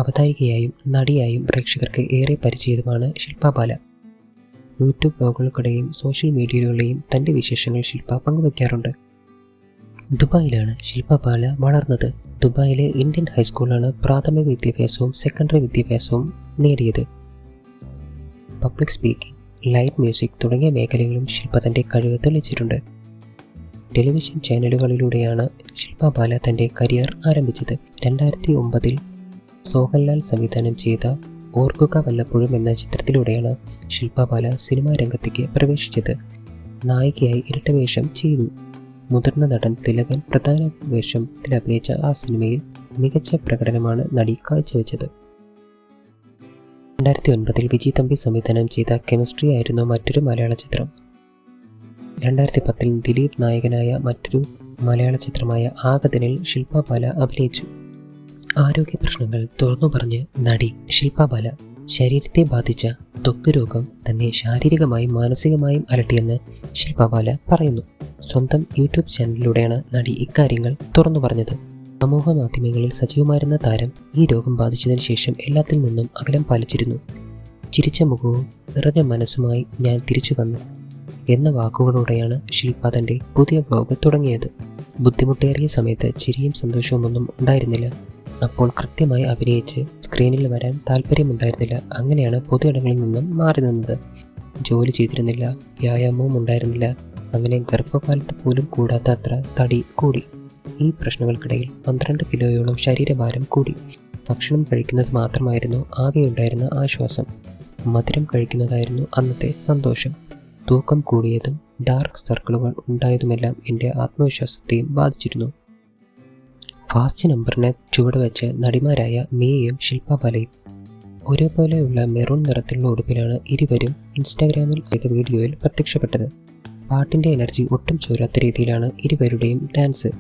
അവതാരികയായും നടിയായും പ്രേക്ഷകർക്ക് ഏറെ പരിചിതമാണ് ശില്പ ബാല. യൂട്യൂബ് വ്ലോഗുകൾക്കിടെയും സോഷ്യൽ മീഡിയകളിലെയും തൻ്റെ വിശേഷങ്ങൾ ശില്പ പങ്കുവയ്ക്കാറുണ്ട്. ദുബായിലാണ് ശില്പ ബാല വളർന്നത്. ദുബായിലെ ഇന്ത്യൻ ഹൈസ്കൂളിലാണ് പ്രാഥമിക വിദ്യാഭ്യാസവും സെക്കൻഡറി വിദ്യാഭ്യാസവും നേടിയത്. പബ്ലിക് സ്പീക്കിംഗ്, ലൈറ്റ് മ്യൂസിക് തുടങ്ങിയ മേഖലകളിലും ശില്പ തൻ്റെ കഴിവ് തെളിയിച്ചിട്ടുണ്ട്. ടെലിവിഷൻ ചാനലുകളിലൂടെയാണ് ശില്പ ബാല തൻ്റെ കരിയർ ആരംഭിച്ചത്. 2009 സോഹൻലാൽ സംവിധാനം ചെയ്ത ഓർക്കുക വല്ലപ്പോഴും എന്ന ചിത്രത്തിലൂടെയാണ് ശില്പ ബാല സിനിമാ രംഗത്തേക്ക് പ്രവേശിച്ചത്. നായികയായി ഇരട്ടവേഷം ചെയ്തു. മുതിർന്ന നടൻ തിലകൻ പ്രധാന വേഷത്തിൽ അഭിനയിച്ച ആ സിനിമയിൽ മികച്ച പ്രകടനമാണ് നടി കാഴ്ചവെച്ചത്. 2009 വിജയ് തമ്പി സംവിധാനം ചെയ്ത കെമിസ്ട്രി ആയിരുന്നു മറ്റൊരു മലയാള ചിത്രം. 2010 ദിലീപ് നായകനായ മറ്റൊരു മലയാള ചിത്രമായ ആഗതനിൽ ശില്പ ബാല അഭിനയിച്ചു. ആരോഗ്യ പ്രശ്നങ്ങൾ തുറന്നു പറഞ്ഞ് നടി ശില്പ ബാല. ശരീരത്തെ ബാധിച്ച ത്വക്ക് രോഗം തന്നെ ശാരീരികമായും മാനസികമായും അലട്ടിയെന്ന് ശില്പ ബാല പറയുന്നു. സ്വന്തം യൂട്യൂബ് ചാനലിലൂടെയാണ് നടി ഇക്കാര്യങ്ങൾ തുറന്നു പറഞ്ഞത്. സമൂഹ മാധ്യമങ്ങളിൽ സജീവമായിരുന്ന താരം ഈ രോഗം ബാധിച്ചതിന് ശേഷം എല്ലാത്തിൽ നിന്നും അകലം പാലിച്ചിരുന്നു. ചിരിച്ച മുഖവും നിറഞ്ഞ മനസ്സുമായി ഞാൻ തിരിച്ചു വന്നു എന്ന വാക്കുകളോടെയാണ് ശില്പ തൻ്റെ പുതിയ വ്ലോഗ് തുടങ്ങിയത്. ബുദ്ധിമുട്ടേറിയ സമയത്ത് ചിരിയും സന്തോഷവും ഒന്നും ഉണ്ടായിരുന്നില്ല. അപ്പോൾ കൃത്യമായി അഭിനയിച്ച് സ്ക്രീനിൽ വരാൻ താല്പര്യമുണ്ടായിരുന്നില്ല. അങ്ങനെയാണ് പൊതു ഇടങ്ങളിൽ നിന്നും മാറി നിന്നത്. ജോലി ചെയ്തിരുന്നില്ല, വ്യായാമവും ഉണ്ടായിരുന്നില്ല. അങ്ങനെ ഗർഭകാലത്ത് പോലും കൂടാത്ത അത്ര തടി കൂടി. ഈ പ്രശ്നങ്ങൾക്കിടയിൽ 12 കിലോയോളം ശരീരഭാരം കൂടി. ഭക്ഷണം കഴിക്കുന്നത് മാത്രമായിരുന്നു ആകെയുണ്ടായിരുന്ന ആശ്വാസം. മധുരം കഴിക്കുന്നതായിരുന്നു അന്നത്തെ സന്തോഷം. തൂക്കം കൂടിയതും ഡാർക്ക് സർക്കിളുകൾ ഉണ്ടായതുമെല്ലാം എൻ്റെ ആത്മവിശ്വാസത്തെയും ബാധിച്ചിരുന്നു. ഫാസ്റ്റ് നമ്പറിനെ ചുവടുവെച്ച് നടിമാരായ മിയയും ശില്പ ബാലയും ഒരേപോലെയുള്ള മെറൂൺ നിറത്തിലുള്ള ഉടുപ്പിലാണ് ഇരുവരും ഇൻസ്റ്റാഗ്രാമിൽ ചെയ്ത വീഡിയോയിൽ പ്രത്യക്ഷപ്പെട്ടത്. പാട്ടിൻ്റെ എനർജി ഒട്ടും ചോരാത്ത രീതിയിലാണ് ഇരുവരുടെയും ഡാൻസ്.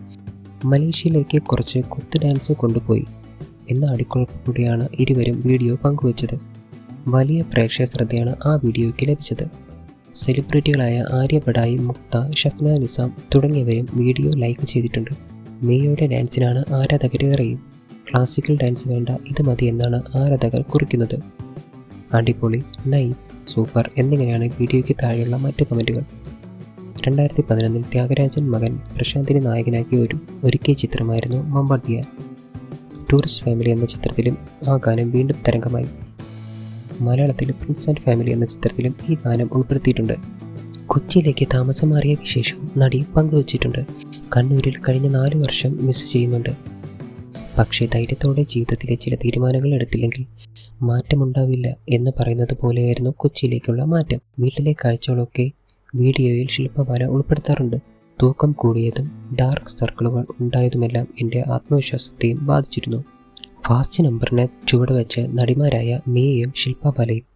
മലേഷ്യയിലേക്ക് കുറച്ച് കുത്ത് ഡാൻസ് കൊണ്ടുപോയി എന്ന അടിക്കുറിപ്പോടെയാണ് ഇരുവരും വീഡിയോ പങ്കുവച്ചത്. വലിയ പ്രേക്ഷക ശ്രദ്ധയാണ് ആ വീഡിയോയ്ക്ക് ലഭിച്ചത്. സെലിബ്രിറ്റികളായ ആര്യ ബഡായി, മുക്ത, ഷഫ്ന നിസാം തുടങ്ങിയവരും വീഡിയോ ലൈക്ക് ചെയ്തിട്ടുണ്ട്. മിയയുടെ ഡാൻസിനാണ് ആരാധകരേറെയും. ക്ലാസിക്കൽ ഡാൻസ് വേണ്ട, ഇത് മതി എന്നാണ് ആരാധകർ കുറിക്കുന്നത്. അടിപൊളി, നൈസ്, സൂപ്പർ എന്നിങ്ങനെയാണ് വീഡിയോയ്ക്ക് താഴെയുള്ള മറ്റു കമൻറ്റുകൾ. 2011 ത്യാഗരാജൻ മകൻ പ്രശാന്തിനെ നായകനാക്കി ഒരുക്കിയ ചിത്രമായിരുന്നു മമ്പാട്ടിയ. ടൂറിസ്റ്റ് ഫാമിലി എന്ന ചിത്രത്തിലും ആ ഗാനം വീണ്ടും തരംഗമായി. മലയാളത്തിൽ പ്രിൻസ് ആൻഡ് ഫാമിലി എന്ന ചിത്രത്തിലും ഈ ഗാനം ഉൾപ്പെടുത്തിയിട്ടുണ്ട്. കൊച്ചിയിലേക്ക് താമസം മാറിയ വിശേഷവും നടി പങ്കുവച്ചിട്ടുണ്ട്. കണ്ണൂരിൽ കഴിഞ്ഞ 4 വർഷം മിസ് ചെയ്യുന്നുണ്ട്. പക്ഷേ ധൈര്യത്തോടെ ജീവിതത്തിലെ ചില തീരുമാനങ്ങൾ എടുത്തില്ലെങ്കിൽ മാറ്റമുണ്ടാവില്ല എന്ന് പറയുന്നത് പോലെയായിരുന്നു കൊച്ചിയിലേക്കുള്ള മാറ്റം. വീട്ടിലെ കാഴ്ചകളൊക്കെ വീഡിയോയിൽ ശില്പ ബാല ഉൾപ്പെടുത്താറുണ്ട്. തൂക്കം കൂടിയതും ഡാർക്ക് സർക്കിളുകൾ ഉണ്ടായതുമെല്ലാം എൻ്റെ ആത്മവിശ്വാസത്തെയും ബാധിച്ചിരുന്നു. ഫാസ്റ്റ് നമ്പറിനെ ചുവടുവെച്ച് നടിമാരായ മിയയും ശില്പ ബാലയും